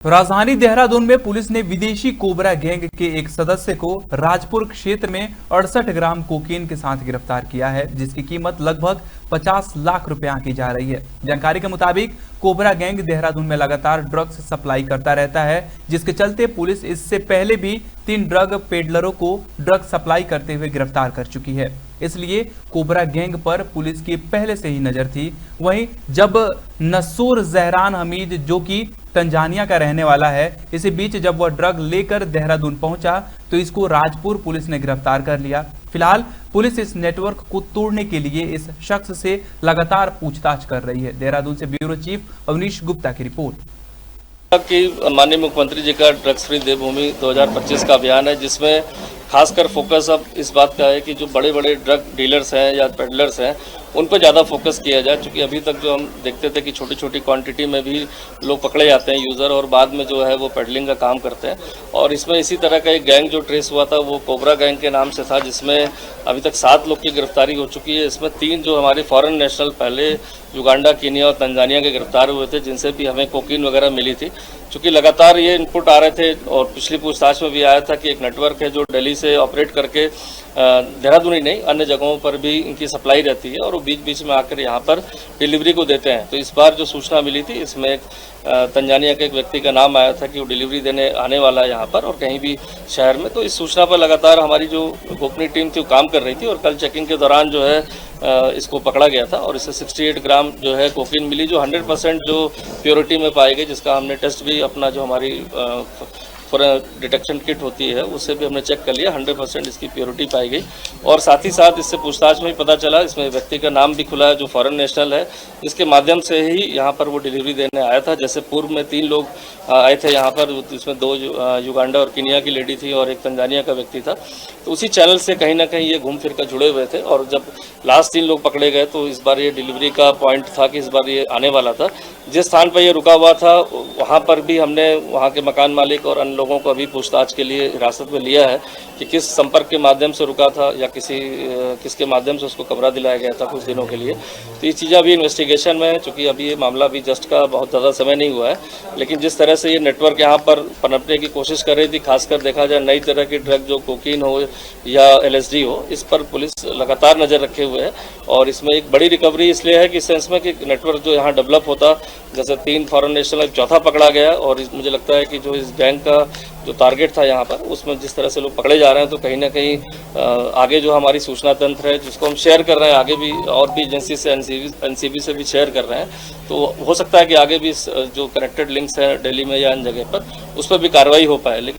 राजधानी देहरादून में पुलिस ने विदेशी कोबरा गैंग के एक सदस्य को राजपुर क्षेत्र में 68 ग्राम कोकीन के साथ गिरफ्तार किया है, जिसकी कीमत लगभग 50 लाख रुपए आंकी जा रही है। जानकारी के मुताबिक कोबरा गैंग देहरादून में लगातार ड्रग्स सप्लाई करता रहता है, जिसके चलते पुलिस इससे पहले भी 3 ड्रग पेडलरों को ड्रग सप्लाई करते हुए गिरफ्तार कर चुकी है। इसलिए कोबरा गैंग पर पुलिस की पहले से ही नजर थी। वहीं जब नसूर जहरान हमीद, जो कि तंजानिया का रहने वाला है, इसी बीच जब वह ड्रग लेकर देहरादून पहुंचा तो इसको राजपुर पुलिस ने गिरफ्तार कर लिया। फिलहाल पुलिस इस नेटवर्क को तोड़ने के लिए इस शख्स से लगातार पूछताछ कर रही है। देहरादून से ब्यूरो चीफ अवनीश गुप्ता की रिपोर्ट। कि माननीय मुख्यमंत्री जी का ड्रग्स फ्री देवभूमि 2025 का अभियान है, जिसमें खासकर फोकस अब इस बात का है कि जो बड़े बड़े ड्रग डीलर्स हैं या पेडलर्स हैं उन पर ज़्यादा फोकस किया जाए। क्योंकि अभी तक जो हम देखते थे कि छोटी छोटी क्वांटिटी में भी लोग पकड़े जाते हैं यूज़र, और बाद में जो है वो पेडलिंग का काम करते हैं। और इसमें इसी तरह का एक गैंग जो ट्रेस हुआ था वो कोबरा गैंग के नाम से था, जिसमें अभी तक 7 लोग की गिरफ्तारी हो चुकी है। इसमें 3 जो हमारे फॉरेन नेशनल पहले युगांडा, कीनिया और तंजानिया के गिरफ्तार हुए थे, जिनसे भी हमें कोकीन वगैरह मिली थी। चूँकि लगातार ये इनपुट आ रहे थे और पिछली पूछताछ में भी आया था कि एक नेटवर्क है जो दिल्ली से ऑपरेट करके देहरादून ही नहीं अन्य जगहों पर भी इनकी सप्लाई रहती है और वो बीच बीच में आकर यहाँ पर डिलीवरी को देते हैं। तो इस बार जो सूचना मिली थी इसमें एक तंजानिया के एक व्यक्ति का नाम आया था कि वो डिलीवरी देने आने वाला है यहाँ पर और कहीं भी शहर में। तो इस सूचना पर लगातार हमारी जो गोपनीय टीम थी वो काम कर रही थी और कल चेकिंग के दौरान जो है इसको पकड़ा गया था और इससे 68 ग्राम जो है कोकीन मिली, जो 100% जो प्योरिटी में पाई गई, जिसका हमने टेस्ट भी अपना जो हमारी डिटेक्शन किट होती है उससे भी हमने चेक कर लिया, 100% इसकी प्योरिटी पाई गई। और साथ ही साथ इससे पूछताछ में पता चला इसमें व्यक्ति का नाम भी खुला है जो फॉरेन नेशनल है, जिसके माध्यम से ही यहाँ पर वो डिलीवरी देने आया था। जैसे पूर्व में 3 लोग आए थे यहाँ पर, इसमें 2 युगांडा और कीनिया की लेडी थी और एक तंजानिया का व्यक्ति था। तो उसी चैनल से कहीं ना कहीं ये घूम फिर कर जुड़े हुए थे और जब लास्ट 3 लोग पकड़े गए तो इस बार ये डिलीवरी का पॉइंट था कि इस बार ये आने वाला था। जिस स्थान पर ये रुका हुआ था वहाँ पर भी हमने वहाँ के मकान मालिक और अन्य लोगों को अभी पूछताछ के लिए हिरासत में लिया है कि किस संपर्क के माध्यम से रुका था या किसके माध्यम से उसको कमरा दिलाया गया था कुछ दिनों के लिए। तो ये चीज़ें अभी इन्वेस्टिगेशन में है, चूँकि अभी ये मामला अभी जस्ट का बहुत ज़्यादा समय नहीं हुआ है, लेकिन जिस तरह से ये नेटवर्क यहाँ पर पनपने की कोशिश कर रही थी, खासकर देखा जाए नई तरह की ड्रग जो कोकीन हो या LSD हो, इस पर पुलिस लगातार नज़र रखे हुए है। और इसमें एक बड़ी रिकवरी इसलिए है कि सेंस में कि नेटवर्क जो यहाँ डेवलप होता, जैसे 3 फॉरेन नेशनल, चौथा पकड़ा गया और मुझे लगता है कि जो इस गैंग का जो टारगेट था यहाँ पर उसमें जिस तरह से लोग पकड़े जा रहे हैं, तो कहीं ना कहीं आगे जो हमारी सूचना तंत्र है जिसको हम शेयर कर रहे हैं, आगे भी और भी एजेंसी से NCB से भी शेयर कर रहे हैं, तो हो सकता है कि आगे भी जो कनेक्टेड लिंक्स हैं दिल्ली में या अन्य जगह पर उस पर भी कार्रवाई हो पाए।